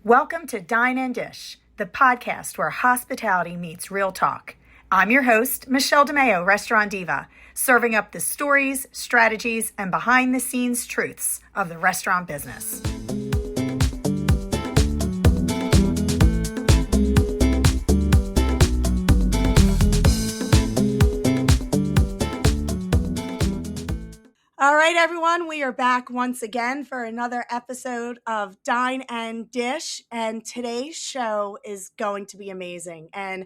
Welcome to Dine Dish, the podcast where hospitality meets real talk. I'm your host, Michele DiMeo, restaurant diva, serving up the stories, strategies, and behind-the-scenes truths of the restaurant business. All right, everyone, we are back once again for another episode of Dine and Dish, and today's show is going to be amazing. And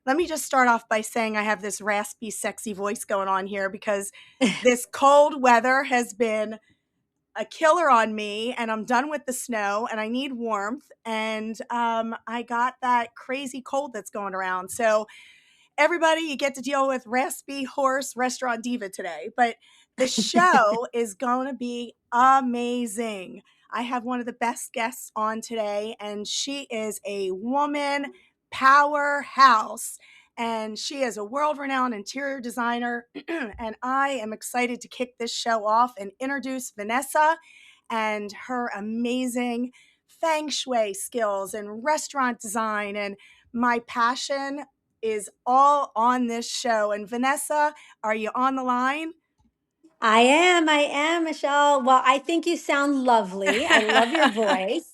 let me just start off by saying I have this raspy, sexy voice going on here because this cold weather has been a killer on me, and I'm done with the snow, and I need warmth, and I got that crazy cold that's going around. So everybody, you get to deal with raspy, hoarse restaurant diva today, but the show is going to be amazing. I have one of the best guests on today, and she is a woman powerhouse, and she is a world-renowned interior designer, and I am excited to kick this show off and introduce Vanessa and her amazing Feng Shui skills and restaurant design. And my passion is all on this show. And Vanessa, are you on the line? I am, Michelle. Well, I think you sound lovely. I love your voice.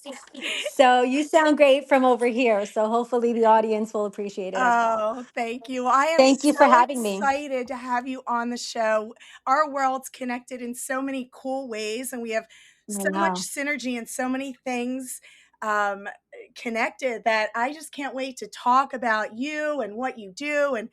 So you sound great from over here. So hopefully the audience will appreciate it as well. Oh, thank you. I am Thank you for so having me. excited to have you on the show. Our world's connected in so many cool ways, and we have I so much know. synergy and so many things um, connected that I just can't wait to talk about you and what you do and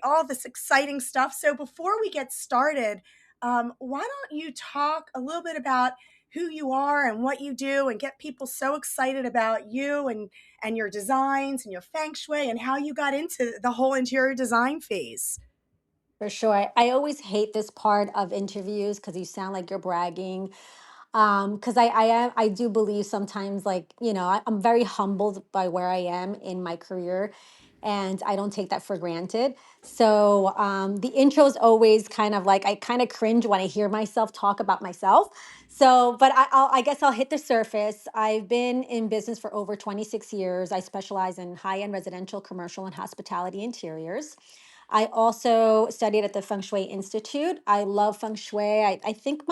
all this exciting stuff. So before we get started, why don't you talk a little bit about who you are and what you do and get people so excited about you and your designs and your feng shui and how you got into the whole interior design phase. For sure. I always hate this part of interviews because you sound like you're bragging. Because I do believe sometimes, like, I'm very humbled by where I am in my career, and I don't take that for granted. So the intro is always kind of like I kind of cringe when I hear myself talk about myself. So, but I guess I'll hit the surface. I've been in business for over 26 years. I specialize in high-end residential, commercial, and hospitality interiors. I also studied at the Feng Shui Institute. I love Feng Shui. I think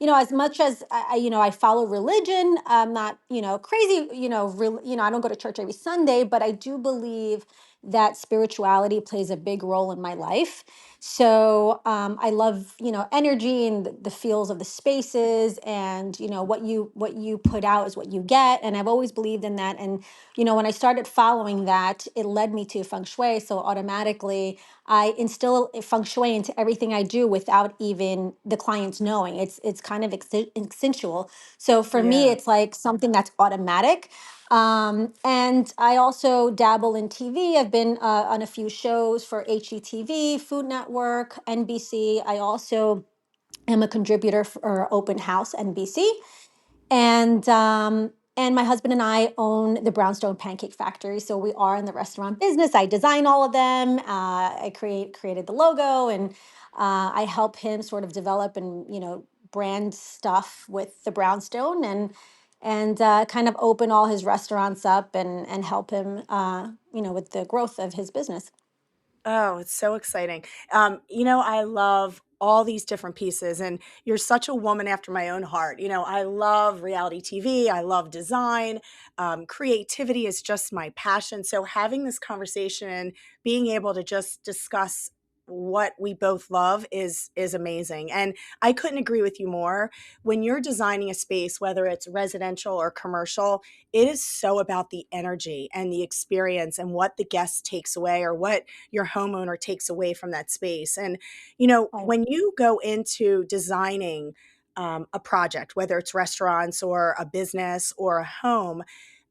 as much as I follow religion, I'm not, crazy, I don't go to church every Sunday, but I do believe that spirituality plays a big role in my life. So I love, energy and the feels of the spaces, and what you put out is what you get. And I've always believed in that. And when I started following that, it led me to feng shui. So automatically, I instill feng shui into everything I do without even the clients knowing. It's kind of instinctual. So for me, Yeah. it's like something that's automatic. And I also dabble in TV. I've been on a few shows for HGTV, Food Network, NBC. I also am a contributor for Open House NBC. And my husband and I own the Brownstone Pancake Factory, so we are in the restaurant business. I design all of them. I created the logo, and I help him sort of develop and brand stuff with the Brownstone, and kind of open all his restaurants up and help him with the growth of his business. Oh, it's so exciting. I love all these different pieces, and you're such a woman after my own heart. I love reality TV, I love design. Creativity is just my passion. So, having this conversation and being able to just discuss what we both love is amazing. And I couldn't agree with you more. When you're designing a space, whether it's residential or commercial, it is so about the energy and the experience and what the guest takes away or what your homeowner takes away from that space. And, Right. when you go into designing a project, whether it's restaurants or a business or a home,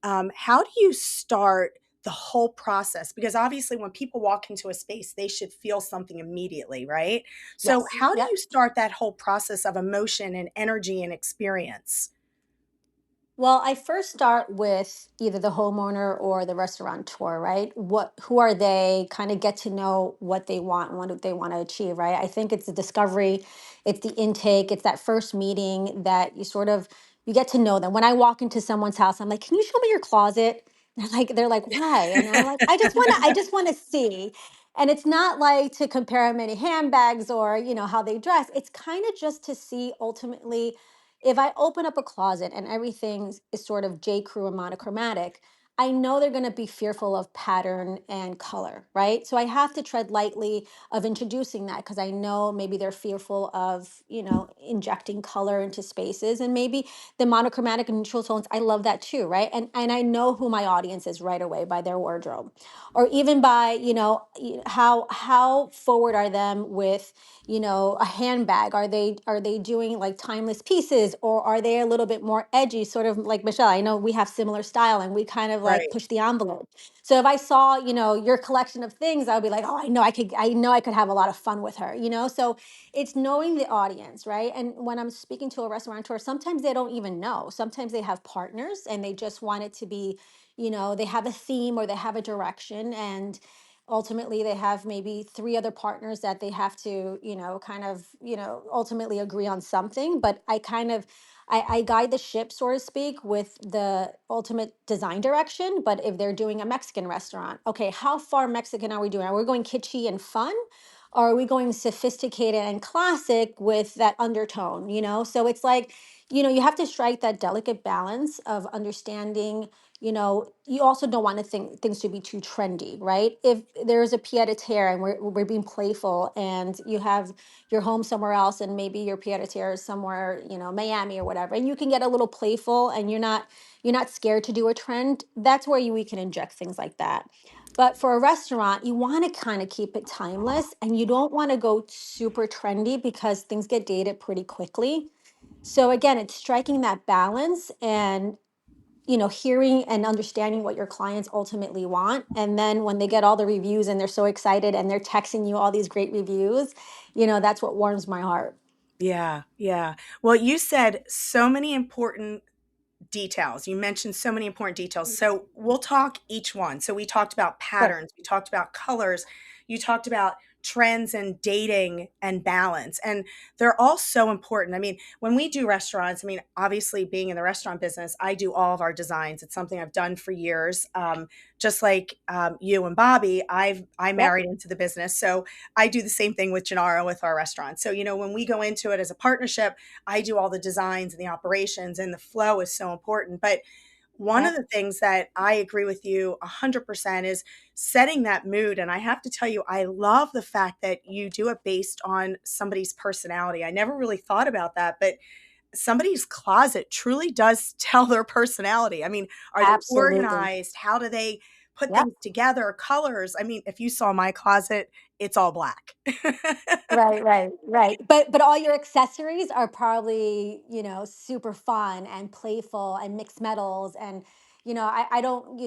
how do you start the whole process? Because obviously, when people walk into a space, they should feel something immediately, right? So, Yes. how do Yep. you start that whole process of emotion and energy and experience? Well, I first start with either the homeowner or the restaurateur, right? Who are they? Kind of get to know what they want and what do they want to achieve, right? I think it's the discovery, it's the intake, it's that first meeting that you sort of You get to know them. When I walk into someone's house, I'm like, "Can you show me your closet?" They're like, "Why?" And I'm like, "I just want to see." And it's not like to compare many handbags or, how they dress. It's kind of just to see ultimately, if I open up a closet and everything is sort of J. Crew and monochromatic, I know they're going to be fearful of pattern and color, right? So I have to tread lightly of introducing that, because I know maybe they're fearful of, injecting color into spaces, and maybe the monochromatic and neutral tones. I love that too, right? And I know who my audience is right away by their wardrobe, or even by, how forward are them with, a handbag. Are they doing like timeless pieces, or are they a little bit more edgy, sort of like Michelle? I know we have similar style and we kind of like Right. push the envelope. So if I saw, your collection of things, I would be like, "Oh, I know I could have a lot of fun with her." So it's knowing the audience, right? And when I'm speaking to a restaurateur, sometimes they don't even know. Sometimes they have partners and they just want it to be, they have a theme or they have a direction, and ultimately they have maybe three other partners that they have to, kind of, ultimately agree on something. But I guide the ship, so to speak, with the ultimate design direction. But if they're doing a Mexican restaurant, okay, how far Mexican are we doing? Are we going kitschy and fun? Or are we going sophisticated and classic with that undertone? So it's like, you have to strike that delicate balance of understanding. You also don't want to think things to be too trendy, right? If there's a pied a terre and we're being playful, and you have your home somewhere else, and maybe your pied a terre is somewhere, Miami or whatever, and you can get a little playful, and you're not scared to do a trend. That's where we can inject things like that. But for a restaurant, you want to kind of keep it timeless, and you don't want to go super trendy because things get dated pretty quickly. So again, it's striking that balance, and hearing and understanding what your clients ultimately want. And then when they get all the reviews and they're so excited and they're texting you all these great reviews, that's what warms my heart. Yeah, yeah. Well, you said so many important details. You mentioned so many important details. So we'll talk each one. So we talked about Sure. patterns, we talked about colors, you talked about trends and dating and balance. And they're all so important. I mean, when we do restaurants, I mean, obviously being in the restaurant business, I do all of our designs. It's something I've done for years. Just like you and Bobby, I Yep. married into the business. So I do the same thing with Gennaro with our restaurants. So, when we go into it as a partnership, I do all the designs and the operations, and the flow is so important. But one of Yep. the things that I agree with you 100% is setting that mood. And I have to tell you, I love the fact that you do it based on somebody's personality. I never really thought about that, but somebody's closet truly does tell their personality. I mean, are they Absolutely. organized? How do they put Yep. things together? Colors. I mean, if you saw my closet, it's all black. Right, right, right. But all your accessories are probably, super fun and playful and mixed metals. And I don't,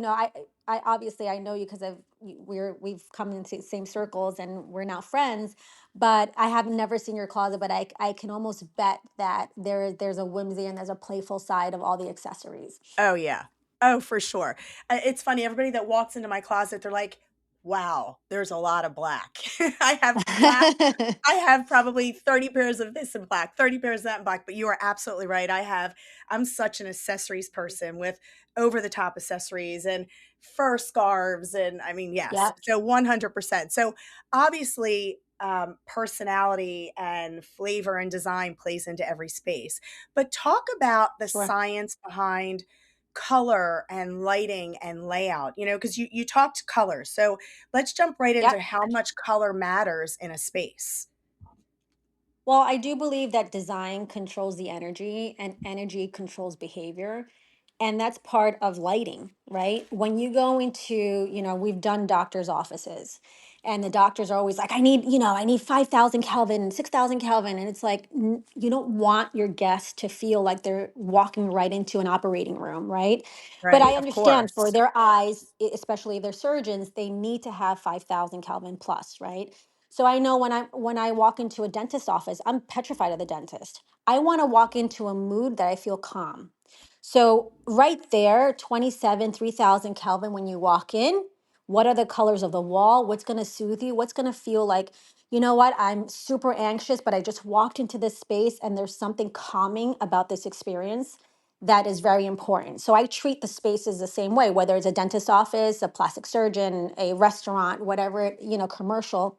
I obviously I know you because we've come into the same circles and we're now friends. But I have never seen your closet, but I can almost bet that there's a whimsy and there's a playful side of all the accessories. Oh, yeah. Oh, for sure. It's funny, everybody that walks into my closet, they're like, "Wow, there's a lot of black." I have black I have probably 30 pairs of this in black, 30 pairs of that in black, but you are absolutely right. I'm such an accessories person with over the top accessories and fur scarves. And I mean, yes, Yep. so 100%. So obviously, personality and flavor and design plays into every space. But talk about the Sure. science behind color and lighting and layout, because you talked colors. So let's jump right into Yep. how much color matters in a space. Well, I do believe that design controls the energy and energy controls behavior. And that's part of lighting, right? When you go into, we've done doctors' offices, and the doctors are always like, I need 5,000 Kelvin, 6,000 Kelvin. And it's like, you don't want your guests to feel like they're walking right into an operating room, right? But Right, I of understand for course. their eyes, especially if they're surgeons, they need to have 5,000 Kelvin plus, right? So I know when I walk into a dentist office, I'm petrified of the dentist. I want to walk into a mood that I feel calm. So right there, 27, 3,000 Kelvin when you walk in, what are the colors of the wall? What's going to soothe you? What's going to feel like, you know what? I'm super anxious, but I just walked into this space and there's something calming about this experience. that is very important. So I treat the spaces the same way, whether it's a dentist office, a plastic surgeon, a restaurant, whatever, commercial.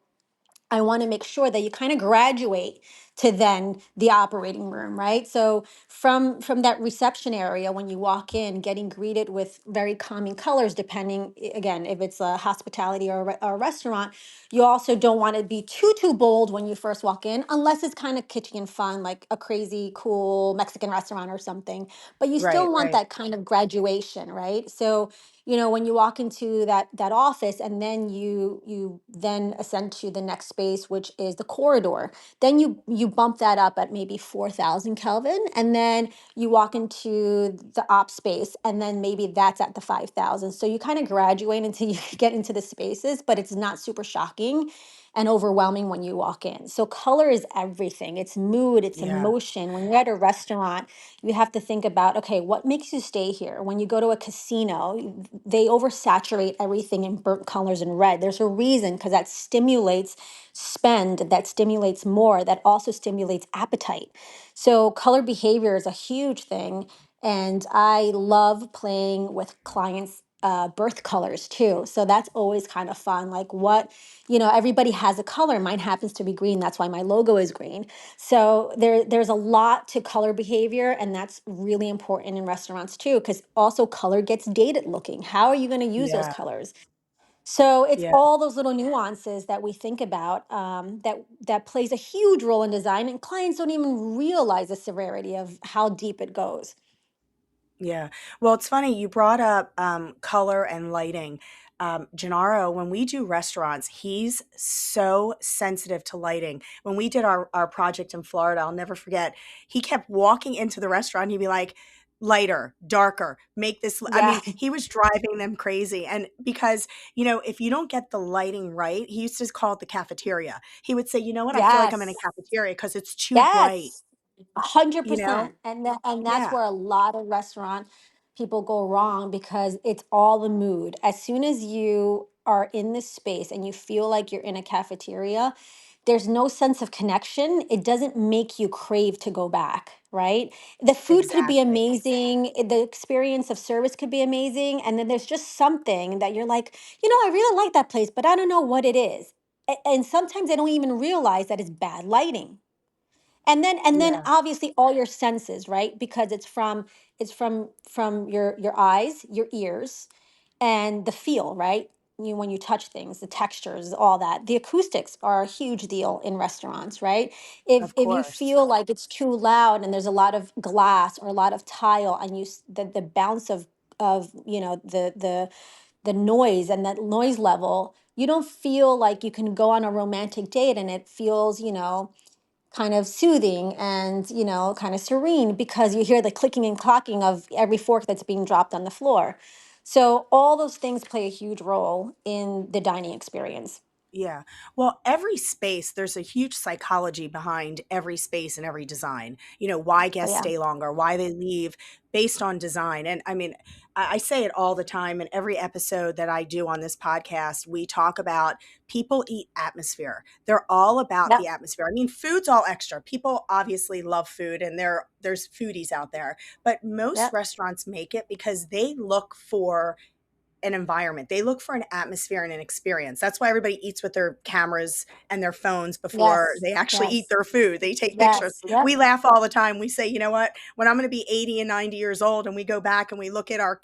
I want to make sure that you kind of graduate to then the operating room, right? So from that reception area, when you walk in, getting greeted with very calming colors, depending again if it's a hospitality or a restaurant, you also don't want to be too bold when you first walk in, unless it's kind of kitschy and fun, like a crazy cool Mexican restaurant or something. But you Right, still want right. that kind of graduation, right? So when you walk into that office, and then you then ascend to the next space, which is the corridor, then you bump that up at maybe 4,000 Kelvin, and then you walk into the op space, and then maybe that's at the 5,000. So you kind of graduate until you get into the spaces, but it's not super shocking and overwhelming when you walk in. So color is everything. It's mood, it's Yeah, emotion. When you're at a restaurant, you have to think about, okay, what makes you stay here? When you go to a casino, they oversaturate everything in burnt colors and red. There's a reason, because that stimulates spend, that stimulates more, that also stimulates appetite. So color behavior is a huge thing. And I love playing with clients' birth colors too. So that's always kind of fun. Like everybody has a color. Mine happens to be green. That's why my logo is green. So there's a lot to color behavior, and that's really important in restaurants too, because also color gets dated looking. How are you going to use those yeah, colors? So it's yeah. all those little nuances that we think about, that plays a huge role in design, and clients don't even realize the severity of how deep it goes. Yeah. Well, it's funny you brought up color and lighting. Gennaro, when we do restaurants, he's so sensitive to lighting. When we did our project in Florida, I'll never forget, he kept walking into the restaurant. He'd be like, lighter, darker, make this. I Yeah. mean, he was driving them crazy. And because, if you don't get the lighting right, he used to call it the cafeteria. He would say, you know what? I feel like I'm in a Yes. cafeteria because it's too bright, Yes. A hundred you know? percent, and that's Yeah, where a lot of restaurant people go wrong, because it's all the mood. As soon as you are in this space and you feel like you're in a cafeteria, there's no sense of connection. It doesn't make you crave to go back, right? The food could be exactly. amazing, the experience of service could be amazing, and then there's just something that you're like, I really like that place, but I don't know what it is. And sometimes they don't even realize that it's bad lighting, and then Yeah, obviously all your senses, right? Because it's from your eyes, your ears, and the feel, right? When you touch things, the textures, all that. The acoustics are a huge deal in restaurants, right? if of if you course. feel like it's too loud and there's a lot of glass or a lot of tile, and the bounce of the noise and that noise level, you don't feel like you can go on a romantic date, and it feels, kind of soothing and kind of serene, because you hear the clicking and clocking of every fork that's being dropped on the floor. So all those things play a huge role in the dining experience. Yeah. Well, every space, there's a huge psychology behind every space and every design. Why Oh guests yeah. stay longer, why they leave based on design. And I mean, I say it all the time in every episode that I do on this podcast. We talk about people eat atmosphere. They're all about Yep. the atmosphere. I mean, food's all extra. People obviously love food, and there's foodies out there, but most Yep. restaurants make it because they look for an environment. They look for an atmosphere and an experience. That's why everybody eats with their cameras and their phones before Yes. they actually eat Yes. their food. They take pictures. Yes. Yep. We laugh all the time. We say, you know what? When I'm going to be 80 and 90 years old and we go back and we look at our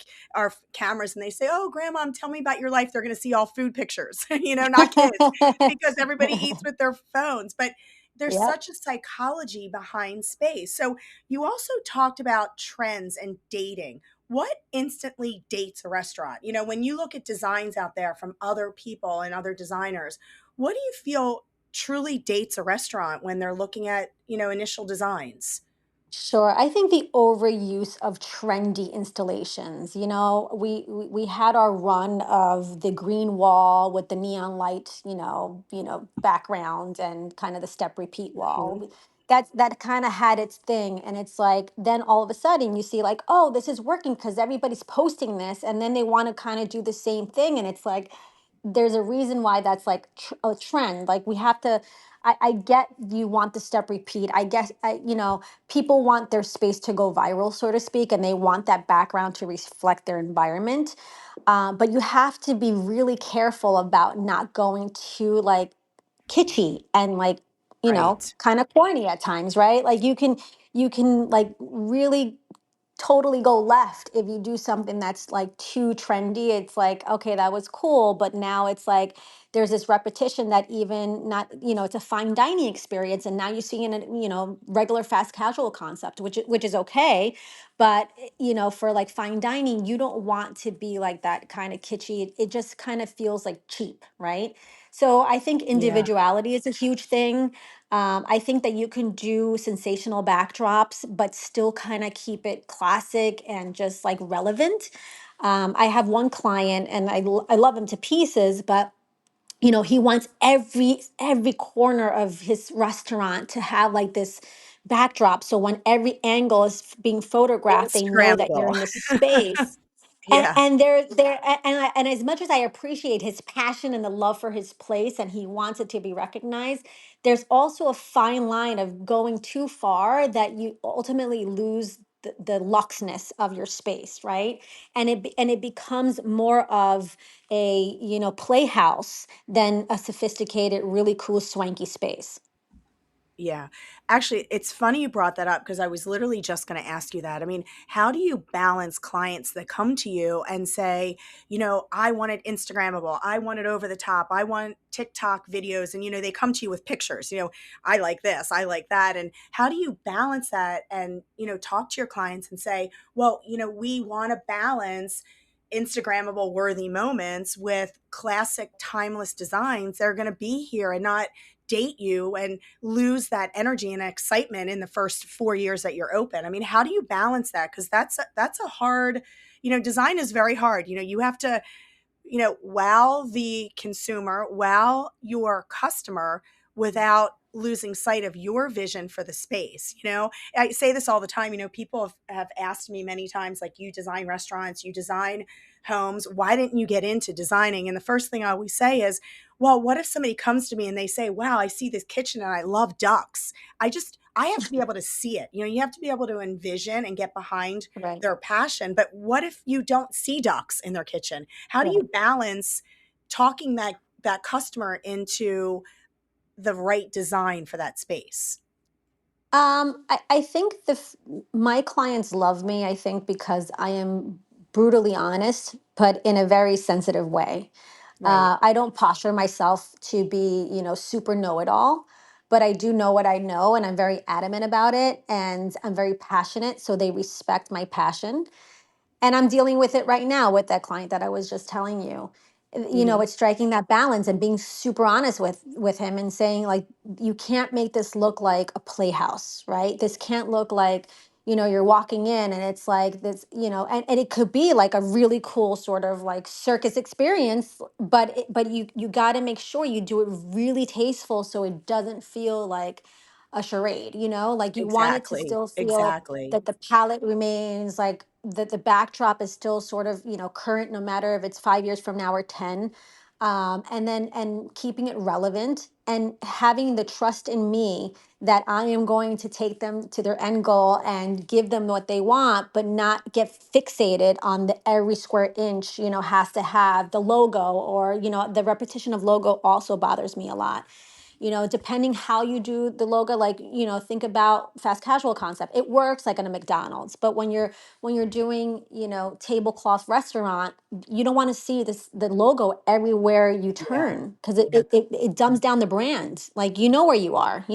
cameras and they say, "Oh, grandma, tell me about your life." They're going to see all food pictures, not kids, because everybody eats with their phones. But there's Yep. such a psychology behind space. So you also talked about trends and dating. What instantly dates a restaurant? When you look at designs out there from other people and other designers, what do you feel truly dates a restaurant when they're looking at, initial designs? Sure. I think the overuse of trendy installations. We had our run of the green wall with the neon light, background, and kind of the step repeat Mhm. wall. That kind of had its thing, and it's like then all of a sudden you see like, oh, this is working because everybody's posting this, and then they want to kind of do the same thing, and it's like there's a reason why that's like a trend. Like we have to. I get you want the step repeat. I guess people want their space to go viral, so to speak, and they want that background to reflect their environment. But you have to be really careful about not going too like kitschy and like Right. kind of corny at times, right? Like you can like really totally go left if you do something that's like too trendy. It's like, okay, that was cool, but now it's like there's this repetition that even not, it's a fine dining experience, and now you're seeing a regular fast casual concept, which is okay, but for like fine dining, you don't want to be like that kind of kitschy. It just kind of feels like cheap, right? So I think Yeah. individuality is a huge thing. I think that you can do sensational backdrops, but still kind of keep it classic and just like relevant. I have one client, and I love him to pieces, but he wants every corner of his restaurant to have like this backdrop. So when every angle is being photographed, they know that you're Instagrammable. in the space. and Yeah. and they're and as much as I appreciate his passion and the love for his place, and he wants it to be recognized, there's also a fine line of going too far that you ultimately lose the luxness of your space, right? And it becomes more of a playhouse than a sophisticated, really cool, swanky space. Yeah. Actually, it's funny you brought that up because I was literally just going to ask you that. I mean, how do you balance clients that come to you and say, I want it Instagrammable, I want it over the top, I want TikTok videos, and, they come to you with pictures, I like this, I like that. And how do you balance that and, talk to your clients and say, well, we want to balance Instagrammable worthy moments with classic timeless designs that are going to be here and not date you and lose that energy and excitement in the first 4 years that you're open. I mean, how do you balance that? Because that's a hard, design is very hard. You have to, wow the consumer, wow your customer without losing sight of your vision for the space. I say this all the time. People have asked me many times, like, you design restaurants, you design homes, why didn't you get into designing? And the first thing I always say is, well, what if somebody comes to me and they say, wow, I see this kitchen and I love ducks. I have to be able to see it. You have to be able to envision and get behind Right. their passion. But what if you don't see ducks in their kitchen? How do Right. you balance talking that customer into the right design for that space? I think my clients love me, I think, because I am brutally honest, but in a very sensitive way. Right. I don't posture myself to be, super know it all, but I do know what I know, and I'm very adamant about it, and I'm very passionate. So they respect my passion, and I'm dealing with it right now with that client that I was just telling you. Hmm. It's striking that balance and being super honest with him and saying, like, you can't make this look like a playhouse, right? This can't look like, you're walking in and it's like this, and it could be like a really cool sort of like circus experience, but you got to make sure you do it really tasteful so it doesn't feel like a charade, like you want it to Exactly. still feel Exactly. that the palette remains like that, the backdrop is still sort of current, no matter if it's 5 years from now or 10. And keeping it relevant and having the trust in me that I am going to take them to their end goal and give them what they want, but not get fixated on the every square inch, has to have the logo, or the repetition of logo also bothers me a lot. Depending how you do the logo, like, think about fast casual concept. It works like in a McDonald's, but when you're doing, tablecloth restaurant, you don't want to see the logo everywhere you Yeah. turn, because Yeah. it dumbs down the brand. Like, where you are,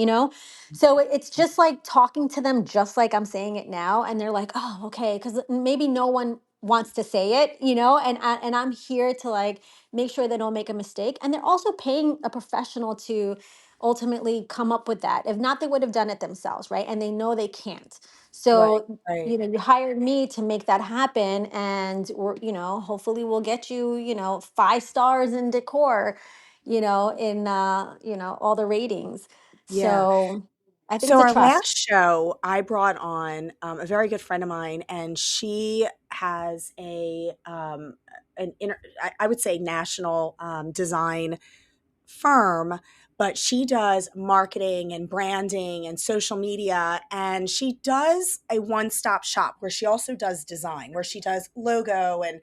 so it's just like talking to them just like I'm saying it now, and they're like, oh, okay, because maybe no one wants to say it, and I'm here to like make sure they don't make a mistake, and they're also paying a professional to ultimately come up with that. If not, they would have done it themselves, right? And they know they can't. Right. So, Right. you hired me to make that happen, and hopefully we'll get you, 5 stars in decor, in all the ratings. Yeah. So, I think So it's a our last trust. show, I brought on a very good friend of mine, and she has I would say national design firm, but she does marketing and branding and social media. And she does a one stop shop where she also does design, where she does logo. And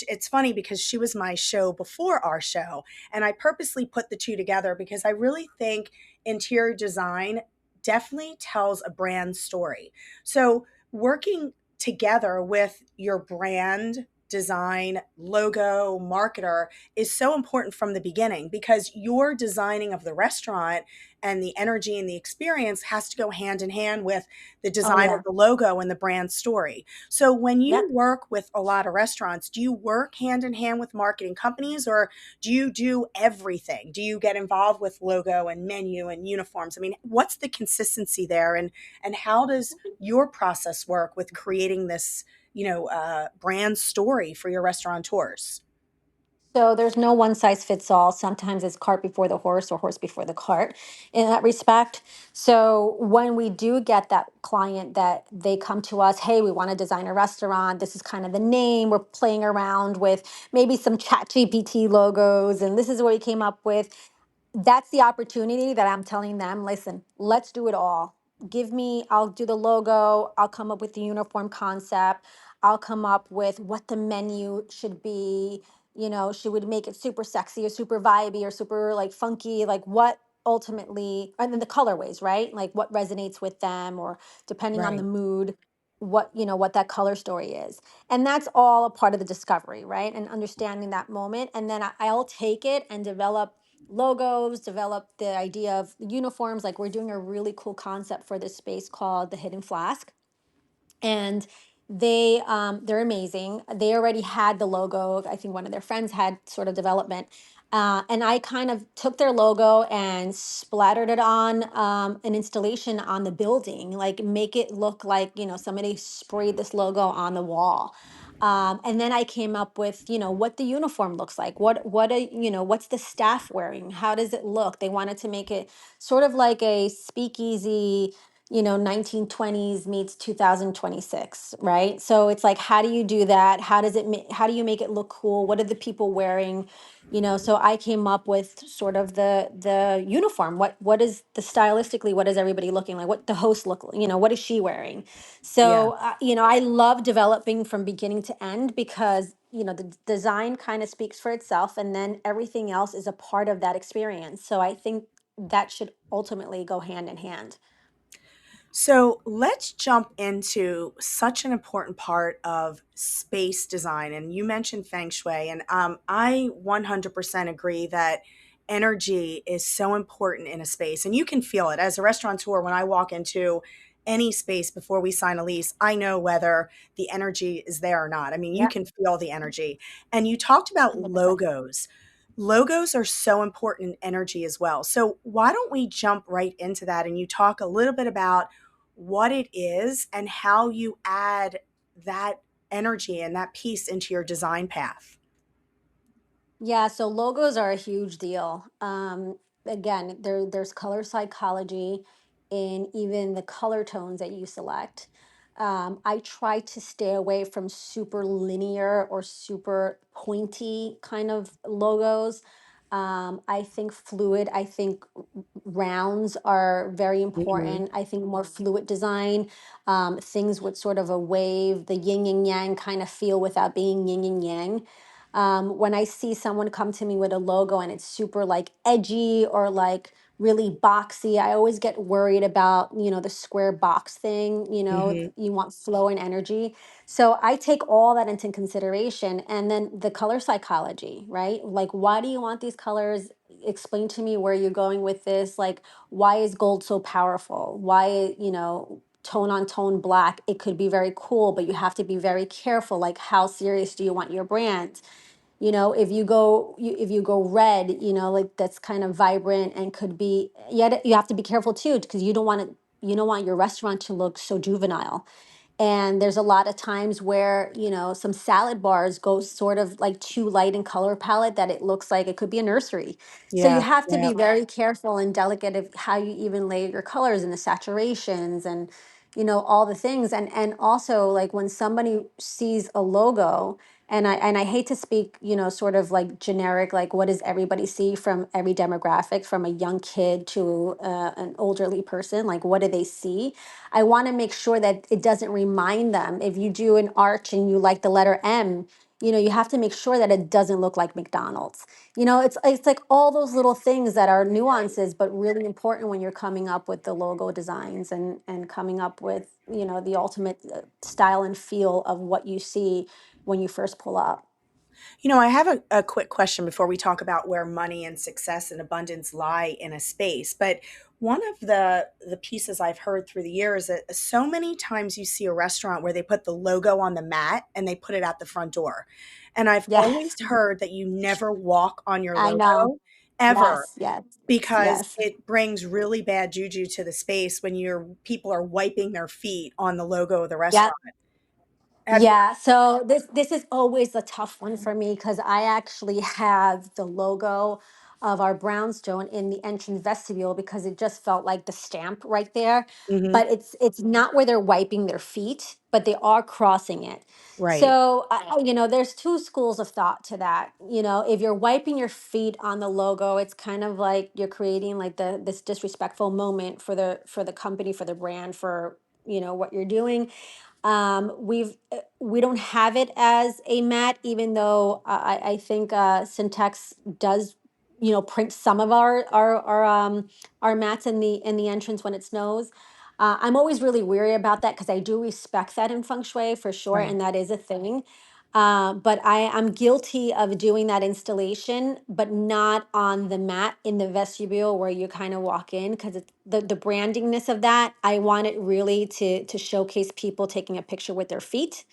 it's funny because she was my show before our show. And I purposely put the two together because I really think interior design definitely tells a brand story. So, working together with your brand design, logo, marketer is so important from the beginning because your designing of the restaurant and the energy and the experience has to go hand in hand with the Oh design of yeah. the logo and the brand story. So when you Yep. work with a lot of restaurants, do you work hand in hand with marketing companies or do you do everything? Do you get involved with logo and menu and uniforms? I mean, what's the consistency there and how does your process work with creating this brand story for your restaurateurs? So there's no one size fits all. Sometimes it's cart before the horse or horse before the cart in that respect. So when we do get that client that they come to us, hey, we want to design a restaurant. This is kind of the name. We're playing around with maybe some chat GPT logos, and this is what we came up with. That's the opportunity that I'm telling them, listen, let's do it all. I'll do the logo, I'll come up with the uniform concept, I'll come up with what the menu should be. She would make it super sexy or super vibey or super like funky, like what ultimately, and then the colorways, right? Like what resonates with them, or depending on the Right. mood, what that color story is. And that's all a part of the discovery, right? And understanding that moment. And then I'll take it and develop logos, develop the idea of uniforms. Like we're doing a really cool concept for this space called the Hidden Flask, and they're amazing. They already had the logo. I think one of their friends had sort of development. And I kind of took their logo and splattered it on an installation on the building, like make it look like, somebody sprayed this logo on the wall. And then I came up with, what the uniform looks like. What's the staff wearing? How does it look? They wanted to make it sort of like a speakeasy, 1920s meets 2026, right? So it's like, how do you do that? How do you make it look cool? What are the people wearing? So I came up with sort of the uniform. What is the stylistically, what is everybody looking like? What the host look, what is she wearing? Yeah. So I love developing from beginning to end because the design kind of speaks for itself, and then everything else is a part of that experience. So I think that should ultimately go hand in hand. So let's jump into such an important part of space design. And you mentioned Feng Shui, and I 100% agree that energy is so important in a space. And you can feel it as a restaurateur when I walk into any space before we sign a lease. I know whether the energy is there or not. I mean, you Yeah, can feel the energy. And you talked about 100%. logos. Logos are so important in energy as well. So, why don't we jump right into that and you talk a little bit about what it is and how you add that energy and that piece into your design path? Yeah, so logos are a huge deal. Again, there's color psychology in even the color tones that you select. I try to stay away from super linear or super pointy kind of logos. I think fluid, I think rounds are very Mhm. important. I think more fluid design, things with sort of a wave, the yin and yang kind of feel without being yin and yang. When I see someone come to me with a logo and it's super like edgy or like really boxy, I always get worried about, the square box thing, Mhm. you want flow and energy. So I take all that into consideration. And then the color psychology, right? Like, why do you want these colors? Explain to me where you're going with this. Like, why is gold so powerful? Why, tone on tone black, it could be very cool, but you have to be very careful. Like, how serious do you want your brand? If you go red, like that's kind of vibrant and could be, yet you have to be careful too, because you don't want your restaurant to look so juvenile. And there's a lot of times where, some salad bars go sort of like too light in color palette that it looks like it could be a nursery. So you Yeah. have to Yeah. be very careful and delicate of how you even lay your colors and the saturations and, all the things. And also, like, when somebody sees a logo, and I hate to speak, sort of like generic, like what does everybody see from every demographic, from a young kid to an elderly person, like what do they see? I want to make sure that it doesn't remind them. If you do an arch and you like the letter M, you have to make sure that it doesn't look like McDonald's. It's like all those little things that are nuances, but really important when you're coming up with the logo designs and coming up with, the ultimate style and feel of what you see when you first pull up. I have a quick question before we talk about where money and success and abundance lie in a space. But one of the pieces I've heard through the years that so many times you see a restaurant where they put the logo on the mat and they put it at the front door. And I've always Yes, heard that you never walk on your I know. logo ever Yes, yes, because yes. it brings really bad juju to the space when your people are wiping their feet on the logo of the Yep. restaurant. Have you? Yeah, so this is always a tough one for me because I actually have the logo of our brownstone in the entrance vestibule because it just felt like the stamp right there. Mhm. But it's not where they're wiping their feet, but they are crossing it. Right. So there's two schools of thought to that. If you're wiping your feet on the logo, it's kind of like you're creating like this disrespectful moment for the company, for the brand, for what you're doing. We don't have it as a mat, even though I think Syntax does, print some of our mats in the entrance when it snows. I'm always really weary about that because I do respect that in feng shui for sure, Right. and that is a thing. But I'm guilty of doing that installation, but not on the mat in the vestibule where you kind of walk in because it's the brandingness of that. I want it really to showcase people taking a picture with their feet.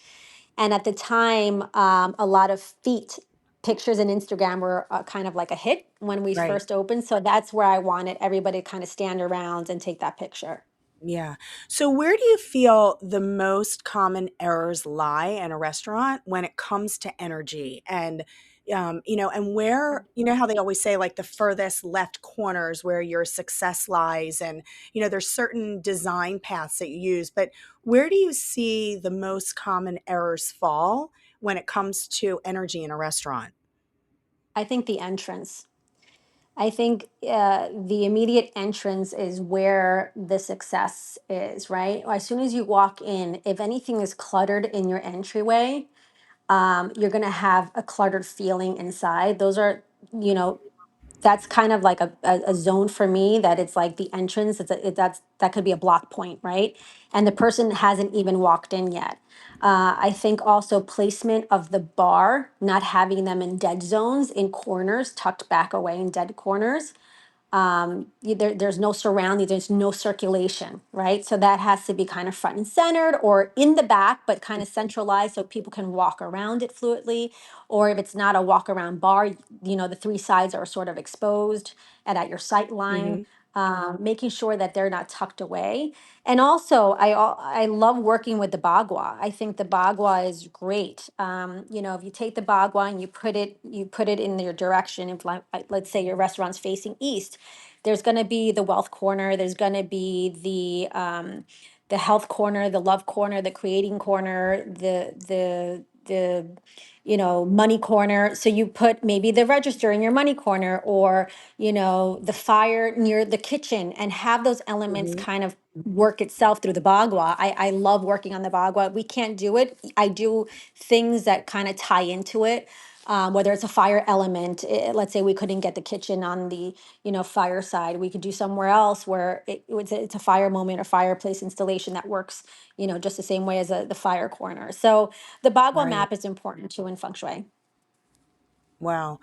And at the time, a lot of feet pictures in Instagram were kind of like a hit when we Right. first opened. So that's where I wanted everybody to kind of stand around and take that picture. Yeah. So where do you feel the most common errors lie in a restaurant when it comes to energy and where, how they always say like the furthest left corners where your success lies and, there's certain design paths that you use, but where do you see the most common errors fall when it comes to energy in a restaurant? I think the entrance. I think the immediate entrance is where the success is, right? As soon as you walk in, if anything is cluttered in your entryway, you're going to have a cluttered feeling inside. Those are, you know, that's kind of like a zone for me that it's like the entrance that could be a block point, right? And the person hasn't even walked in yet. I think also placement of the bar, not having them in dead zones, in corners, tucked back away in dead corners. There's no surrounding, there's no circulation, right? So that has to be kind of front and centered or in the back, but kind of centralized so people can walk around it fluidly. Or if it's not a walk around bar, the three sides are sort of exposed and at your sight line. Hmm. Making sure that they're not tucked away. And also, I love working with the bagua. I think the bagua is great. If you take the bagua and you put it in your direction. If let's say your restaurant's facing east, there's going to be the wealth corner. There's going to be the health corner, the love corner, the creating corner, the money corner. So you put maybe the register in your money corner, or the fire near the kitchen, and have those elements Hmm. kind of work itself through the bagua. I love working on the bagua. We can't do it. I do things that kind of tie into it. Whether it's a fire element, let's say we couldn't get the kitchen on the fire side, we could do somewhere else where it's a fire moment or fireplace installation that works just the same way as the fire corner. So the bagua Right. map is important too in feng shui. Wow.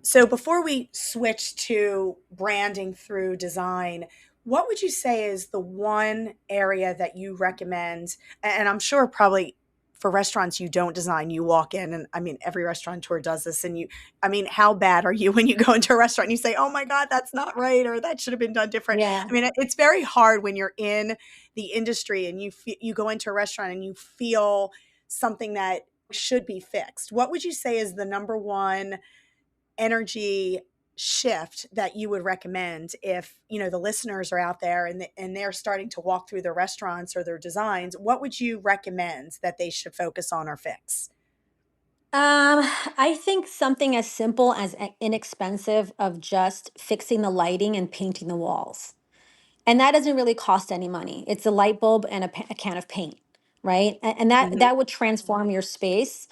So before we switch to branding through design, what would you say is the one area that you recommend? And I'm sure probably for restaurants you don't design, you walk in, and I mean, every restaurateur does this. And I mean, how bad are you when you go into a restaurant and you say, oh my God, that's not right, or that should have been done different? Yeah. I mean, it's very hard when you're in the industry and you go into a restaurant and you feel something that should be fixed. What would you say is the number one energy shift that you would recommend if the listeners are out there and they're starting to walk through their restaurants or their designs? What would you recommend that they should focus on or fix? I think something as simple as inexpensive of just fixing the lighting and painting the walls. And that doesn't really cost any money. It's a light bulb and a can of paint, right? And that Hmm. that would transform your space.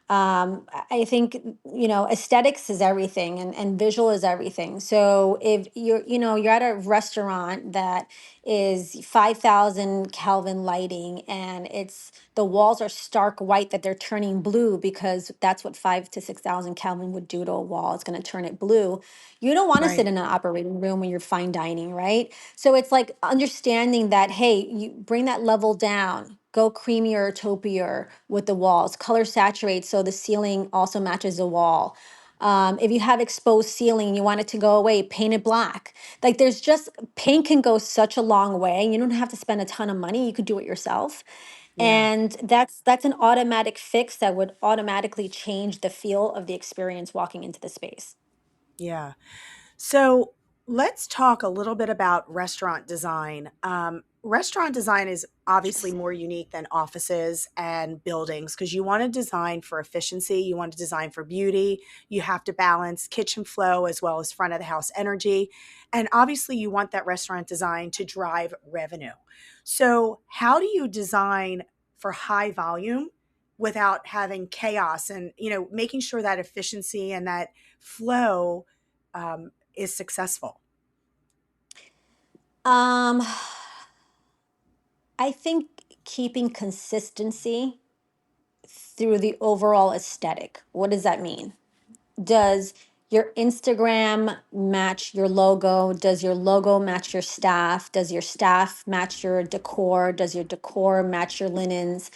I think aesthetics is everything, and visual is everything. So if you're at a restaurant that is 5,000 Kelvin lighting, and it's the walls are stark white that they're turning blue because that's what 5 to 6,000 Kelvin would do to a wall. It's going to turn it blue. You don't want to sit Right. in an operating room when you're fine dining, right? So it's like understanding that, hey, you bring that level down, go creamier or taupier with the walls, color saturate so the ceiling also matches the wall. If you have exposed ceiling and you want it to go away, paint it black. Like there's just paint can go such a long way. You don't have to spend a ton of money. You could do it yourself. Yeah. And that's an automatic fix that would automatically change the feel of the experience walking into the space. Yeah. So let's talk a little bit about restaurant design. Restaurant design is obviously more unique than offices and buildings because you want to design for efficiency, you want to design for beauty, you have to balance kitchen flow as well as front of the house energy. And obviously, you want that restaurant design to drive revenue. So, how do you design for high volume without having chaos and making sure that efficiency and that flow is successful? Um, I think keeping consistency through the overall aesthetic. What does that mean? Does your Instagram match your logo? Does your logo match your staff? Does your staff match your decor? Does your decor match your linens?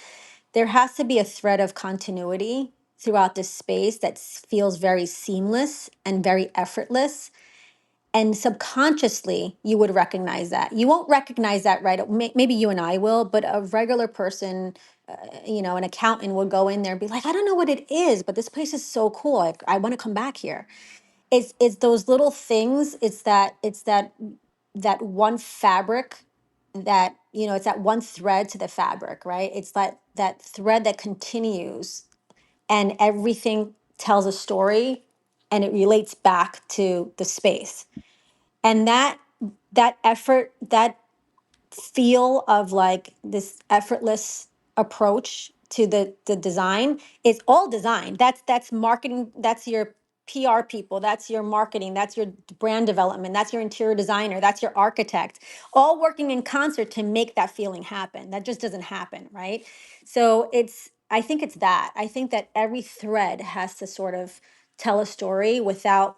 There has to be a thread of continuity throughout this space that feels very seamless and very effortless. And subconsciously, you would recognize that. You won't recognize that right. Maybe you and I will, but a regular person, an accountant would go in there and be like, I don't know what it is, but this place is so cool. Like, I want to come back here. It's those little things. It's that one fabric that it's that one thread to the fabric, right? It's that thread that continues, and everything tells a story, and it relates back to the space. And that effort, that feel of like this effortless approach to the design is all design. That's marketing, that's your PR people, that's your marketing, that's your brand development, that's your interior designer, that's your architect, all working in concert to make that feeling happen. That just doesn't happen, right? So I think it's that. I think that every thread has to sort of tell a story without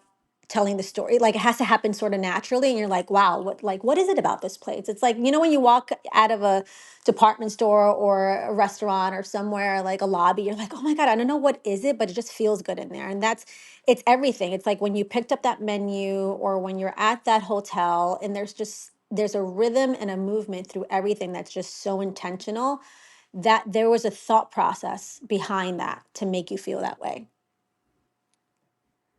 telling the story. Like it has to happen sort of naturally, and you're like, wow, what is it about this place? It's like, when you walk out of a department store or a restaurant or somewhere, like a lobby, you're like, oh my god, I don't know what is it, but it just feels good in there. And it's everything. It's like when you picked up that menu or when you're at that hotel, and there's a rhythm and a movement through everything that's just so intentional, that there was a thought process behind that to make you feel that way.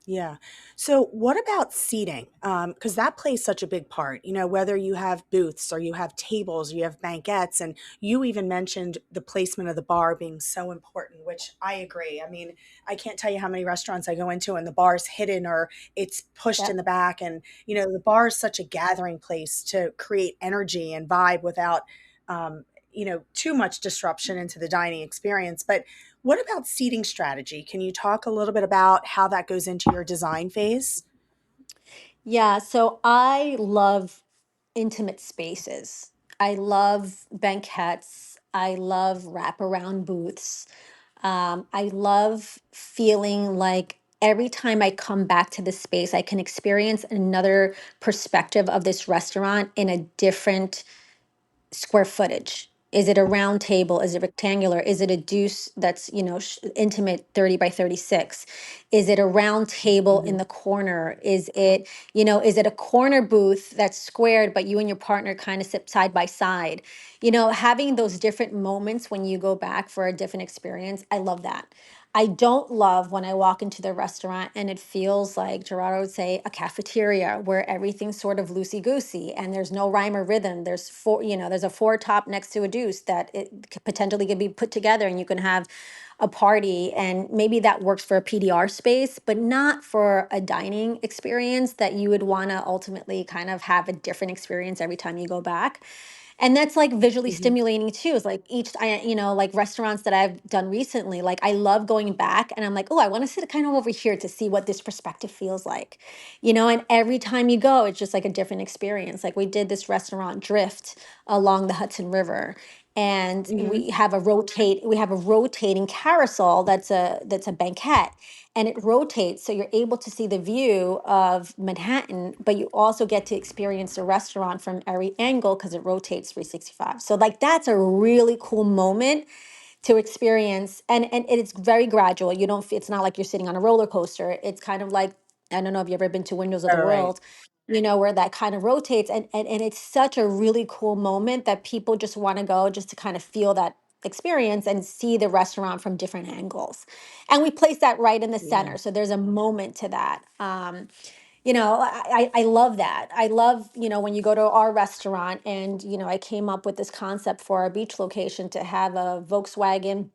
Yeah. So, what about seating? Because that plays such a big part. Whether you have booths or you have tables, or you have banquettes, and you even mentioned the placement of the bar being so important, which I agree. I mean, I can't tell you how many restaurants I go into and the bar's hidden or it's pushed in Yep. the back. And, the bar is such a gathering place to create energy and vibe without, too much disruption into the dining experience. But what about seating strategy? Can you talk a little bit about how that goes into your design phase? Yeah, so I love intimate spaces. I love banquettes. I love wraparound booths. I love feeling like every time I come back to this space, I can experience another perspective of this restaurant in a different square footage. Is it a round table? Is it rectangular? Is it a deuce that's, intimate 30 by 36? Is it a round table in Mhm. the corner? Is it a corner booth that's squared, but you and your partner kind of sit side by side? Having those different moments when you go back for a different experience, I love that. I don't love when I walk into the restaurant and it feels like Gerardo would say a cafeteria where everything's sort of loosey goosey and there's no rhyme or rhythm. There's a four top next to a deuce that potentially could be put together and you can have a party. And maybe that works for a PDR space, but not for a dining experience that you would want to ultimately kind of have a different experience every time you go back. And that's like visually Mhm. stimulating too. Is like like restaurants that I've done recently, like I love going back and I'm like, oh, I want to sit kind of over here to see what this perspective feels like. And every time you go, it's just like a different experience. Like we did this restaurant Drift along the Hudson River. And Mhm. we have a rotating carousel that's a banquette, and it rotates so you're able to see the view of Manhattan, but you also get to experience the restaurant from every angle because it rotates 365. So like that's a really cool moment to experience, and it's very gradual. You don't it's not like you're sitting on a roller coaster. It's kind of like, I don't know if you've ever been to Windows of Right, the right. World, where that kind of rotates, and it's such a really cool moment that people just want to go just to kind of feel that experience and see the restaurant from different angles. And we place that right in the Yeah. center. So there's a moment to that. I love that. I love, when you go to our restaurant and, I came up with this concept for our beach location to have a Volkswagen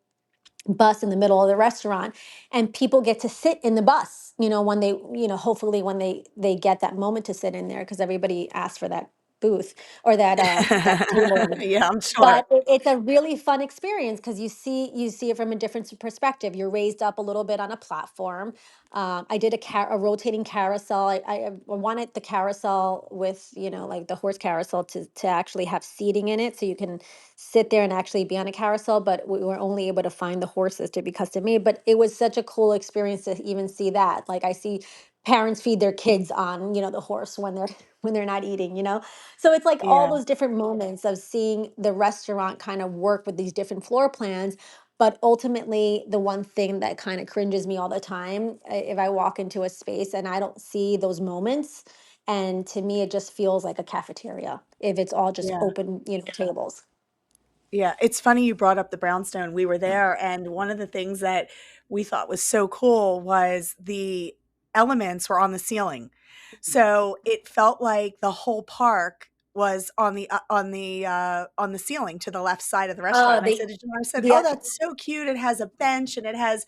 bus in the middle of the restaurant, and people get to sit in the bus, when they, hopefully when they get that moment to sit in there, because everybody asks for that booth or that table. Yeah, I'm sure. But it's a really fun experience because you see it from a different perspective. You're raised up a little bit on a platform. I did a rotating carousel. I wanted the carousel with, like the horse carousel to actually have seating in it, so you can sit there and actually be on a carousel. But we were only able to find the horses to be custom made. But it was such a cool experience to even see that. Like I see parents feed their kids on, the horse when they're when they're not eating. So it's like all Yeah, those different moments of seeing the restaurant kind of work with these different floor plans. But ultimately, the one thing that kind of cringes me all the time, if I walk into a space and I don't see those moments, and to me, it just feels like a cafeteria if it's all just yeah. open, tables. Yeah, it's funny you brought up the brownstone. We were there, and one of the things that we thought was so cool was the elements were on the ceiling. So it felt like the whole park was on the ceiling to the left side of the restaurant. Oh, And I said, I said, the "Oh, that's so cute. It has a bench and it has,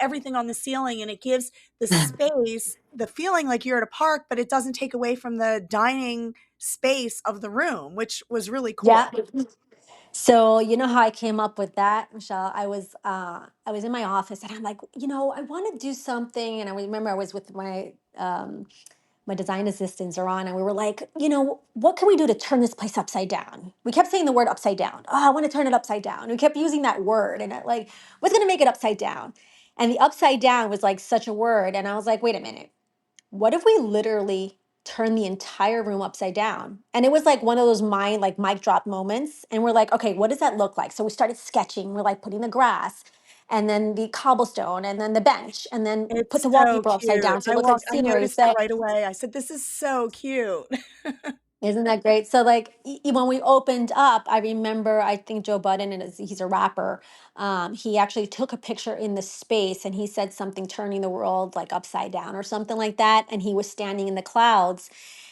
everything on the ceiling, and it gives the space the feeling like you're at a park, but it doesn't take away from the dining space of the room, which was really yeah. cool." So you know how I came up with that, Michelle? I was in my office and I'm like, I want to do something. And I remember I was with my design assistants are on, and we were like, what can we do to turn this place upside down? We kept saying the word upside down. Oh, I want to turn it upside down. And we kept using that word, and like, what's going to make it upside down? And the upside down was like such a word. And I was like, wait a minute, what if we literally turn the entire room upside down? And it was like one of those mind, like mic drop moments. And we're like, okay, what does that look like? So we started sketching. We're like putting the grass and then the cobblestone and then the bench and then put It's the so wallpaper upside cute. down so it looks like I scenery. noticed it So right away. I said, "This is so cute." isn't that great? So like when we opened up, I remember, I think Joe Budden, and he's a rapper. He actually took a picture in the space and he said something turning the world like upside down or something like that. And he was standing in the clouds.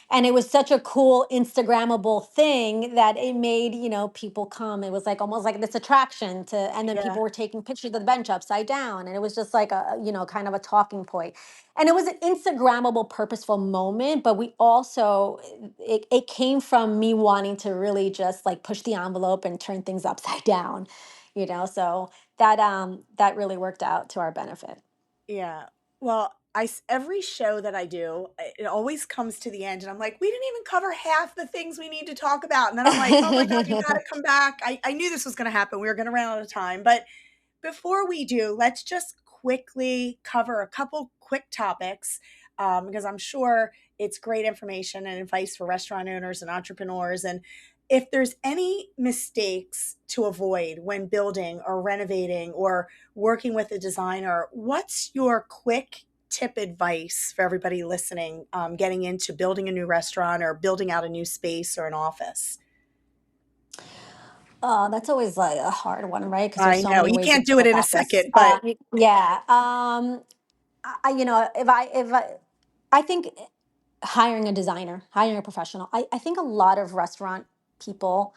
And it was such a cool Instagrammable thing that it made, people come. It was like almost like this attraction to, and then Yeah, people were taking pictures of the bench upside down. And it was just like kind of a talking point. And it was an Instagrammable, purposeful moment, but we also, it came from me wanting to really just like push the envelope and turn things upside down, so that really worked out to our benefit. yeah. Well, every show that I do, it always comes to the end, and I'm like, "We didn't even cover half the things we need to talk about." And then I'm like, "Oh my god, you gotta come back." I knew this was gonna happen. We were gonna run out of time. But before we do, let's just quickly cover a couple quick topics, because I'm sure it's great information and advice for restaurant owners and entrepreneurs. And if there's any mistakes to avoid when building or renovating or working with a designer, what's your quick tip advice for everybody listening, getting into building a new restaurant or building out a new space or an office? That's always like a hard one, right? Because there's I so know many you ways to can't do go it in a about this. second, but Yeah. You know, I think hiring a designer, hiring a professional. I think a lot of restaurant people,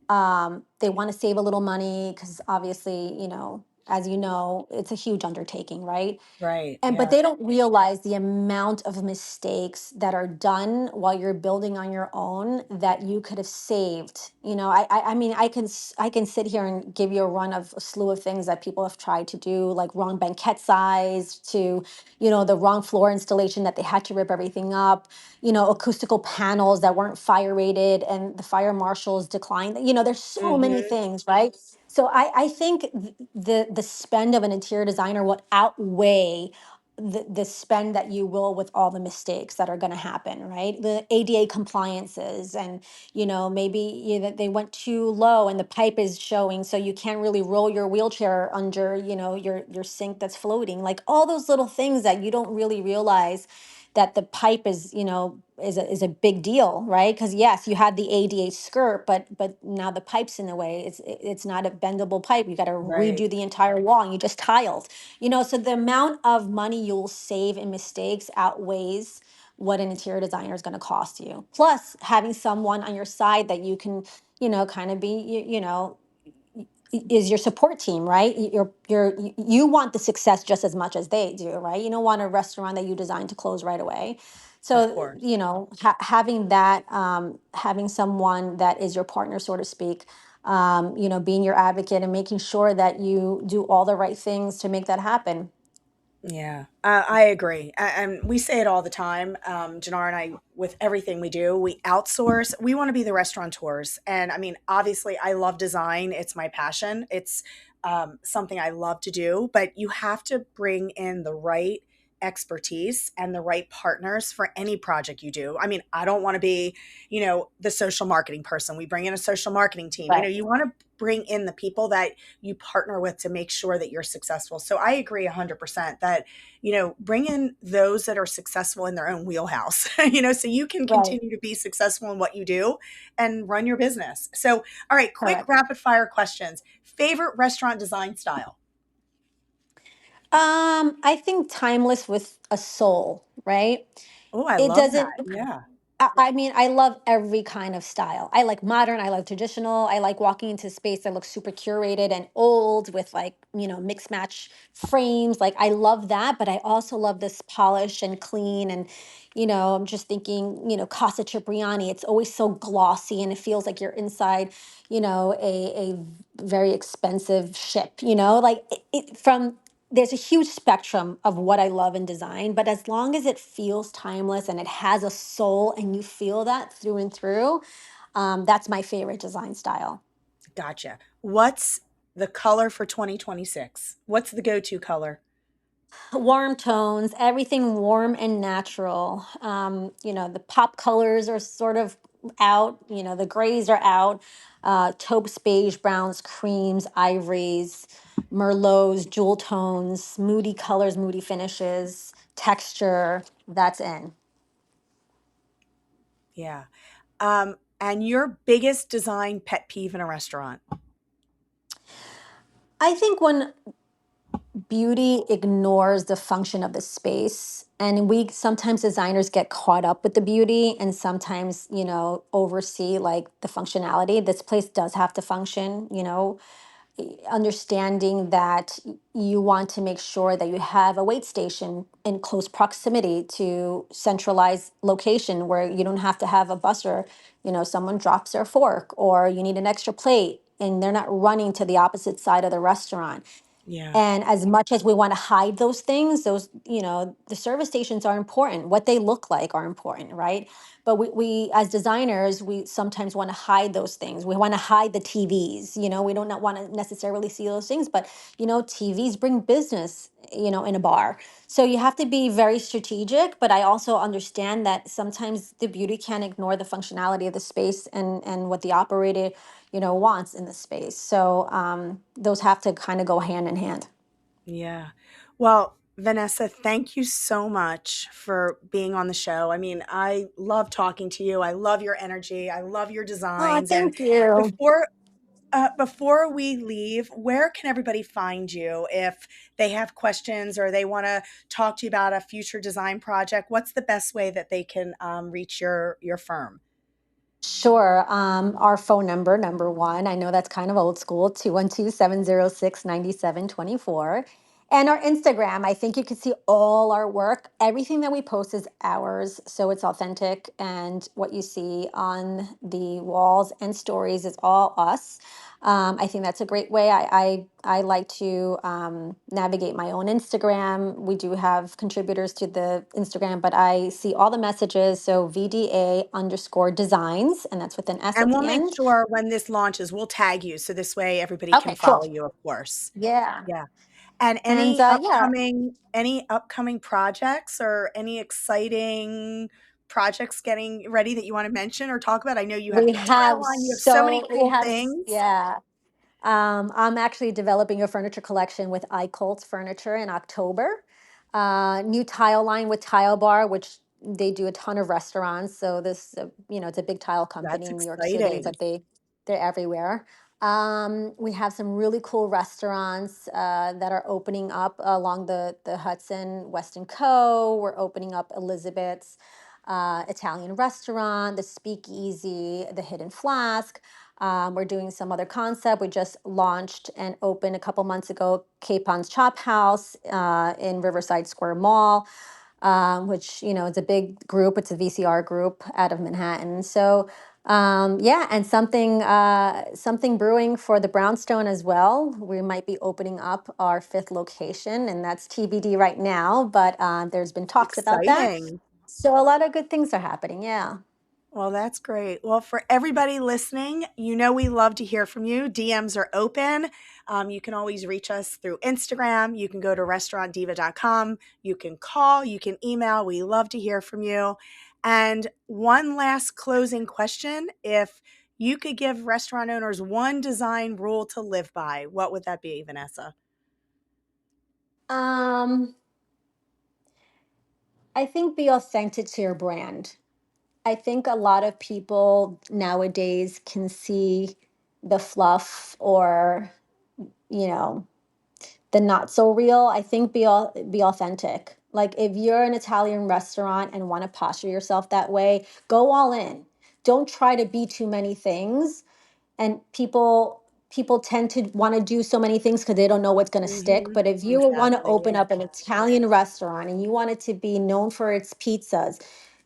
they want to save a little money because obviously, you know, as you know, it's a huge undertaking, right? right, And but yeah, they don't realize the amount of mistakes that are done while you're building on your own that you could have saved. You know, I mean, I can sit here and give you a run of a slew of things that people have tried to do, like wrong banquette size to, you know, the wrong floor installation that they had to rip everything up, you know, acoustical panels that weren't fire rated and the fire marshals declined. You know, there's so many hmm, things, right? So I think the spend of an interior designer would outweigh the spend that you will with all the mistakes that are going to happen, right? The ADA compliances, and you know, maybe they went too low and the pipe is showing, so you can't really roll your wheelchair under, you know, your sink that's floating. Like all those little things that you don't really realize that the pipe is, you know, is a big deal, right? Because yes, you had the ADA skirt, but now the pipe's in the way. It's not a bendable pipe. You got to right, redo the entire wall, and you just tiled. You know, so the amount of money you'll save in mistakes outweighs what an interior designer is going to cost you. Plus, having someone on your side that you can, you know, kind of be, you know, is your support team, right? You want the success just as much as they do, right? You don't want a restaurant that you designed to close right away. of So, course. you know, having that, having someone that is your partner, so to speak, you know, being your advocate and making sure that you do all the right things to make that happen. Yeah, I agree. And we say it all the time. Jannar and I, with everything we do, we outsource. We want to be the restaurateurs. And I mean, obviously, I love design, it's my passion. It's something I love to do, but you have to bring in the right expertise and the right partners for any project you do. I mean, I don't want to be, the social marketing person. We bring in a social marketing team. Right. You want to bring in the people that you partner with to make sure that you're successful. So I agree 100% that, bring in those that are successful in their own wheelhouse, so you can Right. continue to be successful in what you do and run your business. So, all right, quick Correct. rapid fire questions. Favorite restaurant design style? I think timeless with a soul, right? Oh, I It love doesn't. that. Yeah. I mean, I love every kind of style. I like modern, I like traditional. I like walking into space that looks super curated and old with like, you know, mix match frames. Like I love that, but I also love this polish and clean and, you know, I'm just thinking, you know, Casa Cipriani, it's always so glossy and it feels like you're inside, you know, a very expensive ship, you know, like from there's a huge spectrum of what I love in design, but as long as it feels timeless and it has a soul and you feel that through and through, that's my favorite design style. Gotcha. What's the color for 2026? What's the go to color? Warm tones, everything warm and natural. You know, the pop colors are sort of out, you know, the grays are out, taupes, beige, browns, creams, ivories, merlots, jewel tones, moody colors, moody finishes, texture, that's in. Yeah. And your biggest design pet peeve in a restaurant? I think when beauty ignores the function of the space, and we sometimes designers get caught up with the beauty and sometimes, you know, oversee like the functionality. This place does have to function, you know, understanding that you want to make sure that you have a wait station in close proximity to centralized location where you don't have to have a busser, you know, someone drops their fork or you need an extra plate and they're not running to the opposite side of the restaurant. Yeah. And as much as we want to hide those things, those, you know, the service stations are important. What they look like are important, right? But we as designers, we sometimes want to hide those things. We want to hide the TVs, you know, we don't want to necessarily see those things, but, you know, TVs bring business in a bar. So you have to be very strategic, but I also understand that sometimes the beauty can't ignore the functionality of the space and what the operator, wants in the space. So those have to kind of go hand in hand. Yeah. Well, Vanessa, thank you so much for being on the show. I mean, I love talking to you. I love your energy. I love your Oh, designs. And thank you. before before we leave, where can everybody find you if they have questions or they want to talk to you about a future design project? What's the best way that they can reach your firm? Sure. Our phone number one, I know that's kind of old school, 212-706-9724. And our Instagram, I think you can see all our work. Everything that we post is ours, so it's authentic. And what you see on the walls and stories is all us. I think that's a great way. I like to navigate my own Instagram. We do have contributors to the Instagram, but I see all the messages. So VDA underscore designs, and that's with an S And at we'll the make end. sure when this launches, we'll tag you so this way everybody can Okay, cool. follow you, of course. Yeah. Yeah. And And yeah, any upcoming projects or any exciting projects getting ready that you want to mention or talk about? I know you have the tile line, you have so many cool things. yeah. I'm actually developing a furniture collection with iColts Furniture in October. New tile line with Tile Bar, which they do a ton of restaurants. So this, it's a big tile company That's in New York City, exciting. but they're everywhere. We have some really cool restaurants that are opening up along the Hudson, Weston Co. We're opening up Elizabeth's Italian restaurant, the Speakeasy, the Hidden Flask. We're doing some other concept. We just launched and opened a couple months ago Capon's Chop House in Riverside Square Mall, which it's a big group. It's a VCR group out of Manhattan. So yeah, and something brewing for the Brownstone as well. We might be opening up our fifth location, and that's TBD right now. But there's been talks about that. Exciting. So a lot of good things are happening. Yeah. Well, that's great. Well, for everybody listening, we love to hear from you. DMs are open. You can always reach us through Instagram. You can go to restaurantdiva.com. You can call, you can email. We love to hear from you. And one last closing question. If you could give restaurant owners one design rule to live by, what would that be, Vanessa? Um, I think be authentic to your brand. I think a lot of people nowadays can see the fluff or, you know, the not so real. I think be authentic. Like if you're an Italian restaurant and want to posture yourself that way, go all in. Don't try to be too many things, and people tend to want to do so many things because they don't know what's going to stick. Mm-hmm. But if you want to Exactly. open up an Italian restaurant and you want it to be known for its pizzas,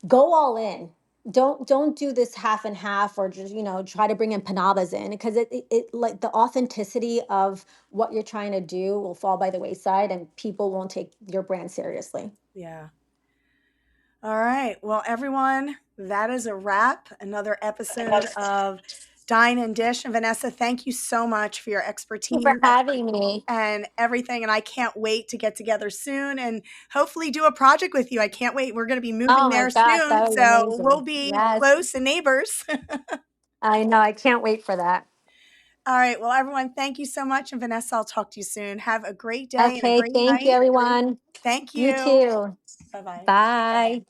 go all in. Don't do this half and half, or just try to bring empanadas in, because it like the authenticity of what you're trying to do will fall by the wayside and people won't take your brand seriously. Yeah. All right. Well, everyone, that is a wrap. Another episode of Dine and Dish. And Vanessa, thank you so much for your Thank you for expertise having me. and everything. And I can't wait to get together soon and hopefully do a project with you. I can't wait. We're going to be moving Oh my there gosh, soon. that would be So amazing. we'll be Yes, close and neighbors. I know. I can't wait for that. All right. Well, everyone, thank you so much. And Vanessa, I'll talk to you soon. Have a great day and a Okay, great thank you, night. everyone. Thank You you. too. Bye bye. Bye.